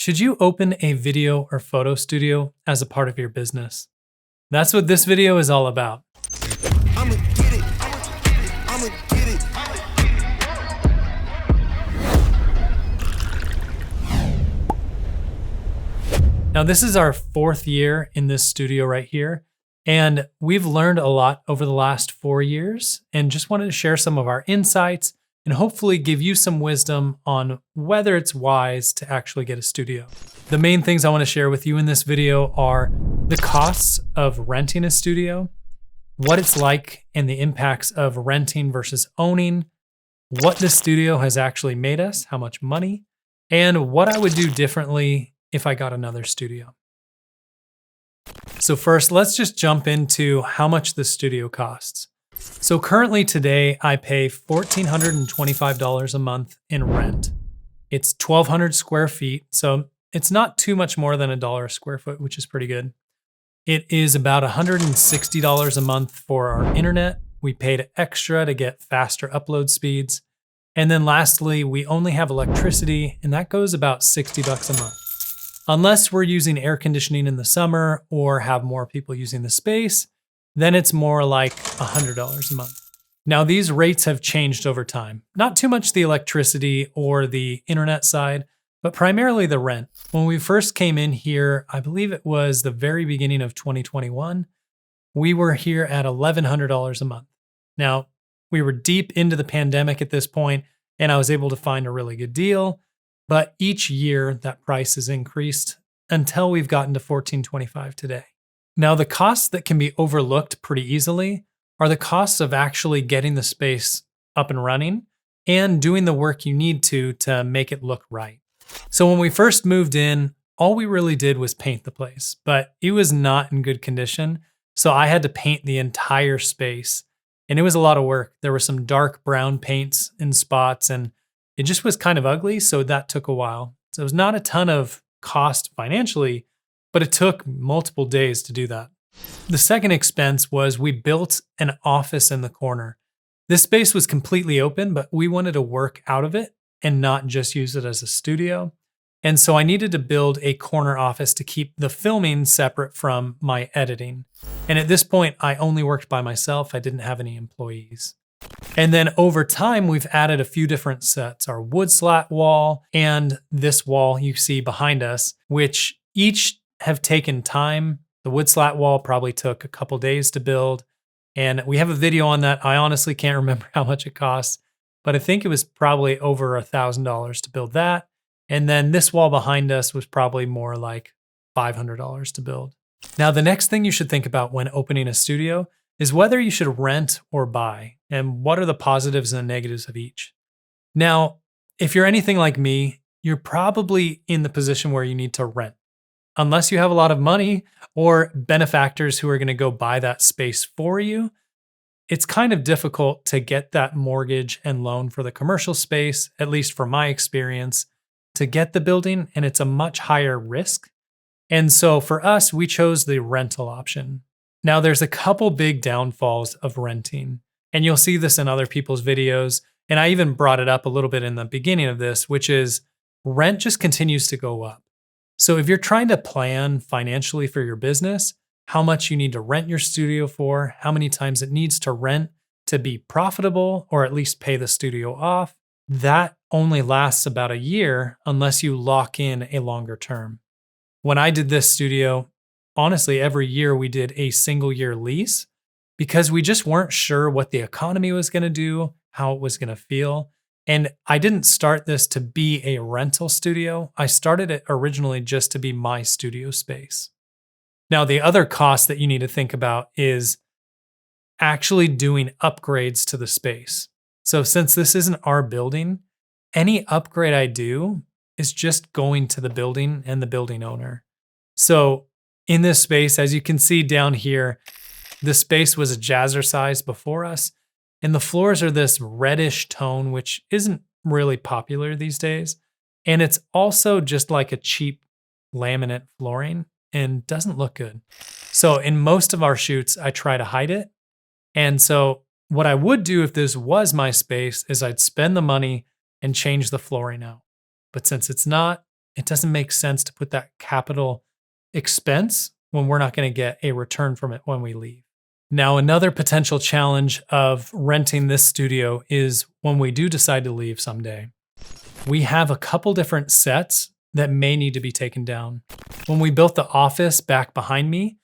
Should you open a video or photo studio as a part of your business? That's what this video is all about. I'ma get it. I'ma get it. Now, this is our 4th year in this studio right here, and we've learned a lot over the last 4 years and just wanted to share some of our insights and hopefully give you some wisdom on whether it's wise to actually get a studio. The main things I want to share with you in this video are the costs of renting a studio, what it's like and the impacts of renting versus owning, what the studio has actually made us, how much money, and what I would do differently if I got another studio. So first, let's just jump into how much the studio costs. So currently today, I pay $1,425 a month in rent. It's 1,200 square feet, so it's not too much more than $1 a square foot, which is pretty good. It is about $160 a month for our internet. We paid extra to get faster upload speeds. And then lastly, we only have electricity, and that goes about $60 a month. Unless we're using air conditioning in the summer or have more people using the space, then it's more like $100 a month. Now, these rates have changed over time. Not too much the electricity or the internet side, but primarily the rent. When we first came in here, I believe it was the very beginning of 2021, we were here at $1,100 a month. Now, we were deep into the pandemic at this point, and I was able to find a really good deal. But each year that price has increased until we've gotten to $1,425 today. Now, the costs that can be overlooked pretty easily are the costs of actually getting the space up and running and doing the work you need to make it look right. So when we first moved in, all we really did was paint the place, but it was not in good condition. So I had to paint the entire space, and it was a lot of work. There were some dark brown paints in spots, and it just was kind of ugly, so that took a while. So it was not a ton of cost financially, but it took multiple days to do that. The second expense was we built an office in the corner. This space was completely open, but we wanted to work out of it and not just use it as a studio. And so I needed to build a corner office to keep the filming separate from my editing. And at this point, I only worked by myself. I didn't have any employees. And then over time, we've added a few different sets, our wood slat wall and this wall you see behind us, which each have taken time. The wood slat wall probably took a couple days to build. And we have a video on that. I honestly can't remember how much it costs, but I think it was probably over $1,000 to build that. And then this wall behind us was probably more like $500 to build. Now, the next thing you should think about when opening a studio is whether you should rent or buy, and what are the positives and the negatives of each. Now, if you're anything like me, you're probably in the position where you need to rent. Unless you have a lot of money or benefactors who are going to go buy that space for you, it's kind of difficult to get that mortgage and loan for the commercial space, at least from my experience, to get the building, and it's a much higher risk. And so for us, we chose the rental option. Now, there's a couple big downfalls of renting, and you'll see this in other people's videos. And I even brought it up a little bit in the beginning of this, which is rent just continues to go up. So if you're trying to plan financially for your business, how much you need to rent your studio for, how many times it needs to rent to be profitable or at least pay the studio off, that only lasts about a year unless you lock in a longer term. When I did this studio, honestly, every year we did a single year lease because we just weren't sure what the economy was going to do, how it was going to feel. And I didn't start this to be a rental studio. I started it originally just to be my studio space. Now, the other cost that you need to think about is actually doing upgrades to the space. So since this isn't our building, any upgrade I do is just going to the building and the building owner. So in this space, as you can see down here, the space was a jazzercise before us, and the floors are this reddish tone, which isn't really popular these days. And it's also just like a cheap laminate flooring and doesn't look good. So in most of our shoots, I try to hide it. And so what I would do if this was my space is I'd spend the money and change the flooring out. But since it's not, it doesn't make sense to put that capital expense when we're not going to get a return from it when we leave. Now, another potential challenge of renting this studio is when we do decide to leave someday. We have a couple different sets that may need to be taken down. When we built the office back behind me,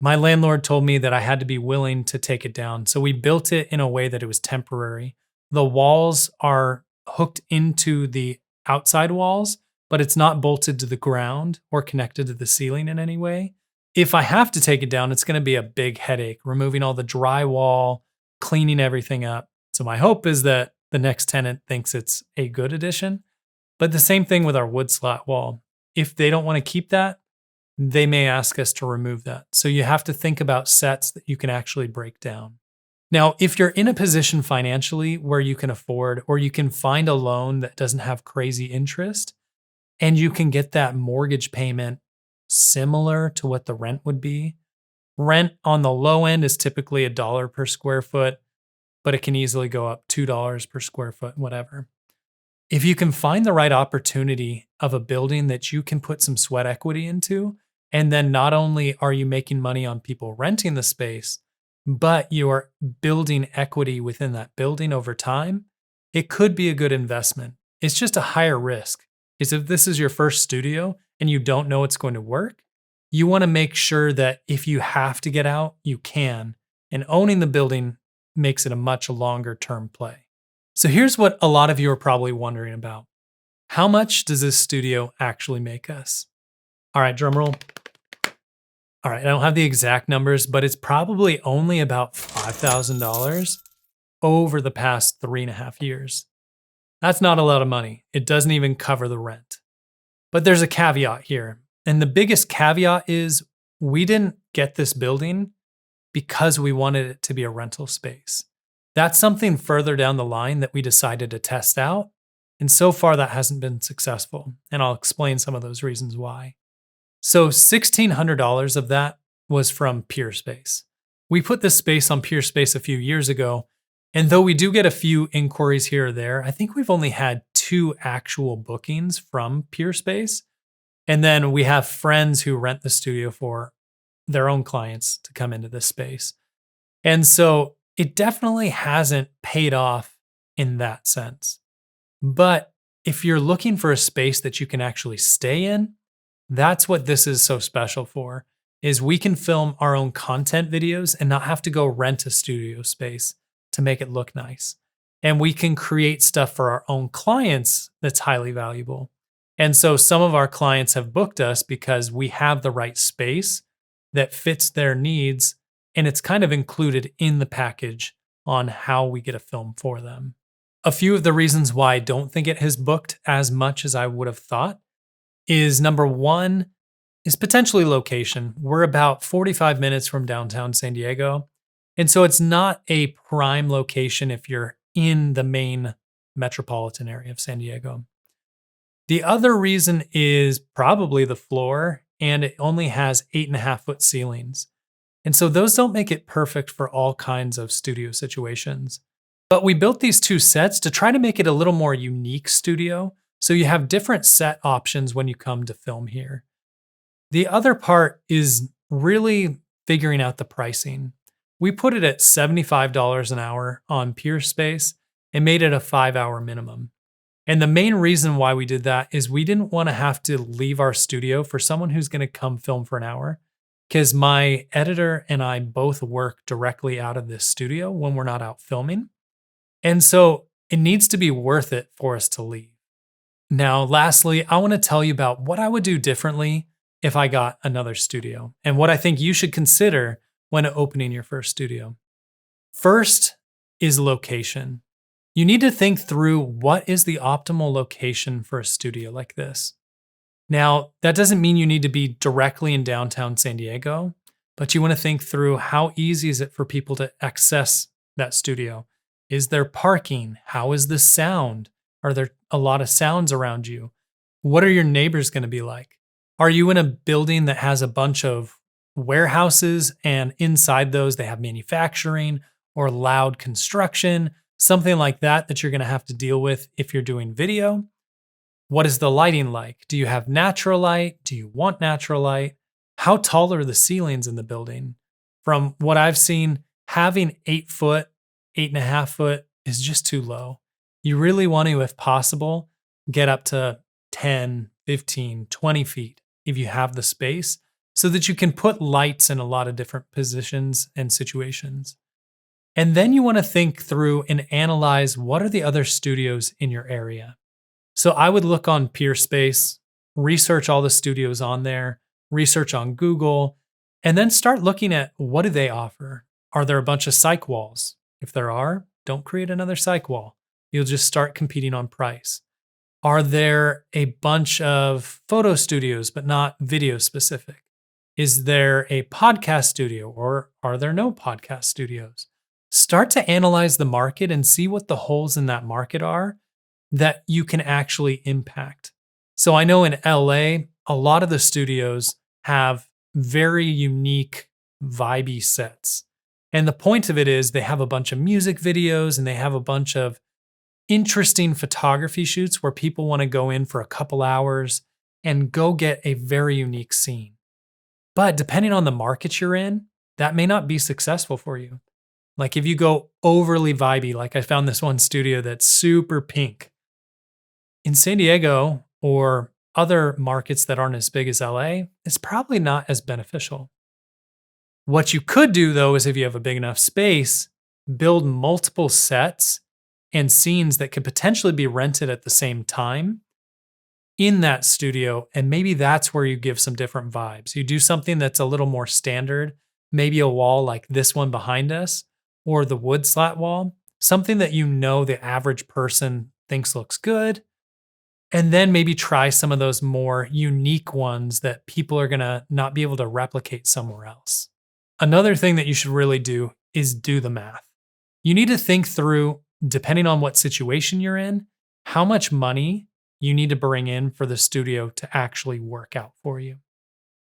my landlord told me that I had to be willing to take it down. So we built it in a way that it was temporary. The walls are hooked into the outside walls, but it's not bolted to the ground or connected to the ceiling in any way. If I have to take it down, it's going to be a big headache, removing all the drywall, cleaning everything up. So my hope is that the next tenant thinks it's a good addition. But the same thing with our wood slat wall. If they don't want to keep that, they may ask us to remove that. So you have to think about sets that you can actually break down. Now, if you're in a position financially where you can afford, or you can find a loan that doesn't have crazy interest, and you can get that mortgage payment similar to what the rent would be. Rent on the low end is typically $1 per square foot, but it can easily go up $2 per square foot, whatever. If you can find the right opportunity of a building that you can put some sweat equity into, and then not only are you making money on people renting the space, but you are building equity within that building over time, it could be a good investment. It's just a higher risk. Is if this is your first studio and you don't know it's going to work, you want to make sure that if you have to get out, you can. And owning the building makes it a much longer term play. So here's what a lot of you are probably wondering about. How much does this studio actually make us? All right, drum roll. All right, I don't have the exact numbers, but it's probably only about $5,000 over the past 3.5 years. That's not a lot of money. It doesn't even cover the rent. But there's a caveat here. And the biggest caveat is we didn't get this building because we wanted it to be a rental space. That's something further down the line that we decided to test out. And so far that hasn't been successful. And I'll explain some of those reasons why. So $1,600 of that was from PeerSpace. We put this space on PeerSpace a few years ago, and though we do get a few inquiries here or there, I think we've only had 2 actual bookings from PeerSpace. And then we have friends who rent the studio for their own clients to come into this space. And so it definitely hasn't paid off in that sense. But if you're looking for a space that you can actually stay in, that's what this is so special for, is we can film our own content videos and not have to go rent a studio space to make it look nice. And we can create stuff for our own clients that's highly valuable. And so some of our clients have booked us because we have the right space that fits their needs, and it's kind of included in the package on how we get a film for them. A few of the reasons why I don't think it has booked as much as I would have thought is number one is potentially location. We're about 45 minutes from downtown San Diego. And so it's not a prime location if you're in the main metropolitan area of San Diego. The other reason is probably the floor, and it only has 8.5-foot ceilings. And so those don't make it perfect for all kinds of studio situations. But we built these 2 sets to try to make it a little more unique studio, so you have different set options when you come to film here. The other part is really figuring out the pricing. We put it at $75 an hour on PeerSpace and made it a 5-hour minimum. And the main reason why we did that is we didn't want to have to leave our studio for someone who's going to come film for an hour, because my editor and I both work directly out of this studio when we're not out filming. And so it needs to be worth it for us to leave. Now, lastly, I want to tell you about what I would do differently if I got another studio and what I think you should consider when opening your first studio. First is location. You need to think through what is the optimal location for a studio like this. Now, that doesn't mean you need to be directly in downtown San Diego, but you want to think through how easy is it for people to access that studio? Is there parking? How is the sound? Are there a lot of sounds around you? What are your neighbors going to be like? Are you in a building that has a bunch of warehouses and inside those they have manufacturing or loud construction, something like that that you're going to have to deal with if you're doing video? What is the lighting like? Do you have natural light? Do you want natural light? How tall are the ceilings in the building? From what I've seen, having 8 foot, 8.5 foot is just too low. You really want to, if possible, get up to 10, 15, 20 feet if you have the space so that you can put lights in a lot of different positions and situations. And then you want to think through and analyze what are the other studios in your area. So I would look on Peerspace, research all the studios on there, research on Google, and then start looking at what do they offer? Are there a bunch of psych walls? If there are, don't create another psych wall. You'll just start competing on price. Are there a bunch of photo studios, but not video specific? Is there a podcast studio or are there no podcast studios? Start to analyze the market and see what the holes in that market are that you can actually impact. So I know in LA, a lot of the studios have very unique, vibey sets. And the point of it is they have a bunch of music videos and they have a bunch of interesting photography shoots where people want to go in for a couple hours and go get a very unique scene. But depending on the market you're in, that may not be successful for you. Like if you go overly vibey, like I found this one studio that's super pink. In San Diego or other markets that aren't as big as LA, it's probably not as beneficial. What you could do though is if you have a big enough space, build multiple sets and scenes that could potentially be rented at the same time in that studio. And maybe that's where you give some different vibes. You do something that's a little more standard, maybe a wall like this one behind us or the wood slat wall, something that you know the average person thinks looks good. And then maybe try some of those more unique ones that people are gonna not be able to replicate somewhere else. Another thing that you should really do is do the math. You need to think through, depending on what situation you're in, how much money you need to bring in for the studio to actually work out for you.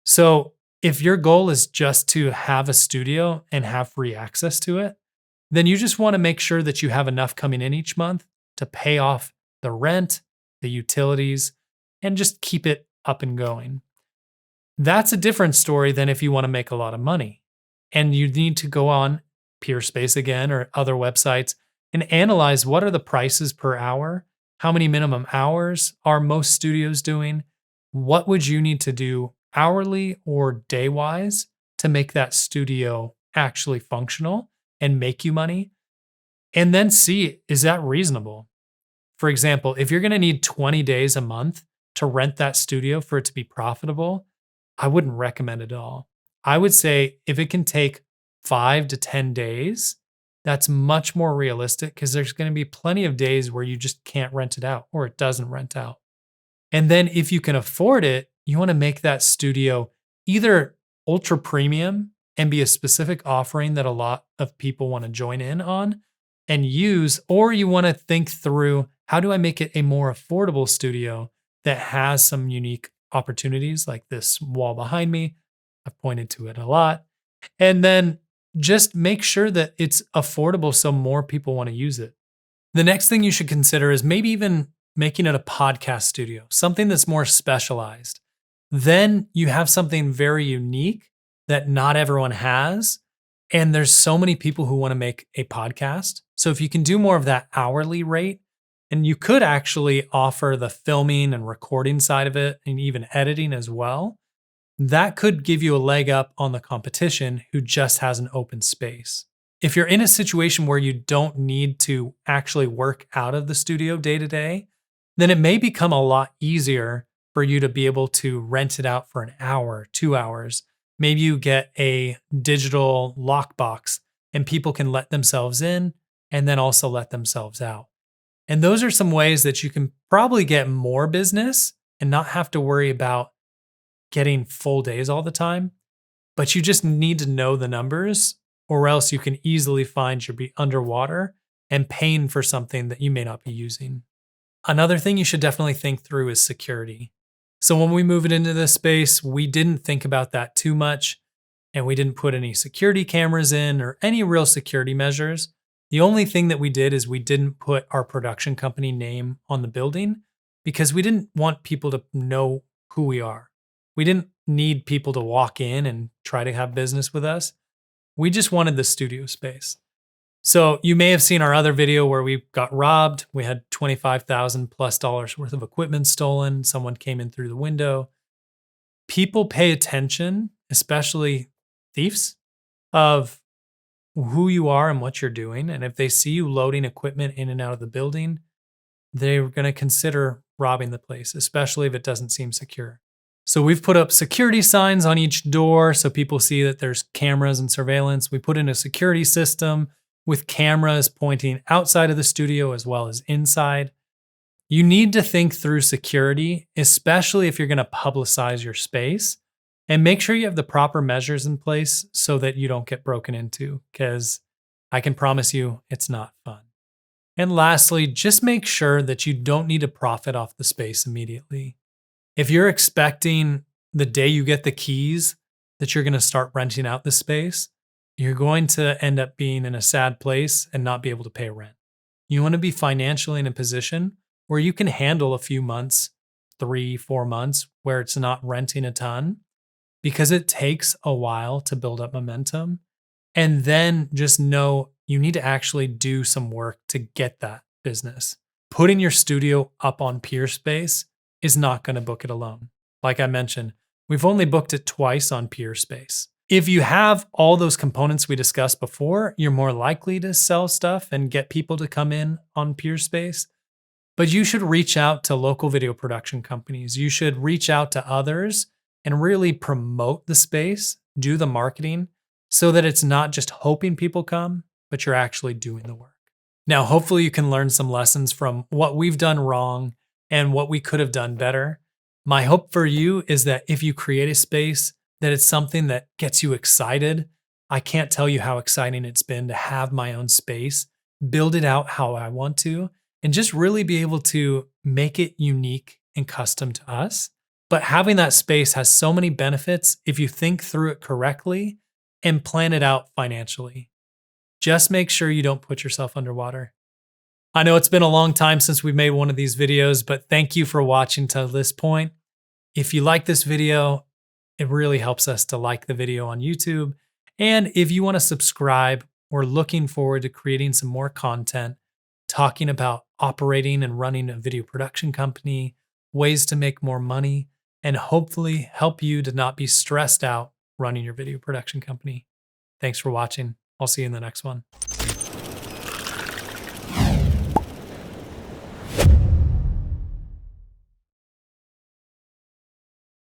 So if your goal is just to have a studio and have free access to it, then you just want to make sure that you have enough coming in each month to pay off the rent, the utilities, and just keep it up and going. That's a different story than if you want to make a lot of money. And you need to go on Peerspace again or other websites and analyze what are the prices per hour, how many minimum hours are most studios doing, what would you need to do hourly or day-wise to make that studio actually functional and make you money, and then see, is that reasonable? For example, if you're going to need 20 days a month to rent that studio for it to be profitable, I wouldn't recommend it at all. I would say if it can take 5 to 10 days, that's much more realistic because there's going to be plenty of days where you just can't rent it out or it doesn't rent out. And then if you can afford it, you want to make that studio either ultra premium and be a specific offering that a lot of people want to join in on and use, or you want to think through, how do I make it a more affordable studio that has some unique opportunities like this wall behind me? I've pointed to it a lot. And then just make sure that it's affordable so more people want to use it. The next thing you should consider is maybe even making it a podcast studio, something that's more specialized. Then you have something very unique that not everyone has. And there's so many people who want to make a podcast. So if you can do more of that hourly rate, and you could actually offer the filming and recording side of it and even editing as well, that could give you a leg up on the competition who just has an open space. If you're in a situation where you don't need to actually work out of the studio day to day, then it may become a lot easier for you to be able to rent it out for an hour, 2 hours. Maybe you get a digital lockbox and people can let themselves in and then also let themselves out. And those are some ways that you can probably get more business and not have to worry about getting full days all the time. But you just need to know the numbers, or else you can easily find you'll be underwater and paying for something that you may not be using. Another thing you should definitely think through is security. So when we moved into this space, we didn't think about that too much, and we didn't put any security cameras in or any real security measures. The only thing that we did is we didn't put our production company name on the building because we didn't want people to know who we are. We didn't need people to walk in and try to have business with us. We just wanted the studio space. So you may have seen our other video where we got robbed. We had $25,000 plus worth of equipment stolen. Someone came in through the window. People pay attention, especially thieves, of who you are and what you're doing. And if they see you loading equipment in and out of the building, they're going to consider robbing the place, especially if it doesn't seem secure. So we've put up security signs on each door so people see that there's cameras and surveillance. We put in a security system with cameras pointing outside of the studio as well as inside. You need to think through security, especially if you're going to publicize your space, and make sure you have the proper measures in place so that you don't get broken into, because I can promise you it's not fun. And lastly, just make sure that you don't need to profit off the space immediately. If you're expecting the day you get the keys that you're going to start renting out the space, you're going to end up being in a sad place and not be able to pay rent. You want to be financially in a position where you can handle a few months, 3-4 months, where it's not renting a ton, because it takes a while to build up momentum. And then just know you need to actually do some work to get that business. Putting your studio up on Peerspace is not going to book it alone. Like I mentioned, we've only booked it twice on Peerspace. If you have all those components we discussed before, you're more likely to sell stuff and get people to come in on Peerspace. But you should reach out to local video production companies. You should reach out to others and really promote the space, do the marketing, so that it's not just hoping people come, but you're actually doing the work. Now, hopefully you can learn some lessons from what we've done wrong and what we could have done better. My hope for you is that if you create a space, that it's something that gets you excited. I can't tell you how exciting it's been to have my own space, build it out how I want to, and just really be able to make it unique and custom to us. But having that space has so many benefits if you think through it correctly and plan it out financially. Just make sure you don't put yourself underwater. I know it's been a long time since we made one of these videos, but thank you for watching to this point. If you like this video, it really helps us to like the video on YouTube. And if you want to subscribe, we're looking forward to creating some more content, talking about operating and running a video production company, ways to make more money, and hopefully help you to not be stressed out running your video production company. Thanks for watching. I'll see you in the next one.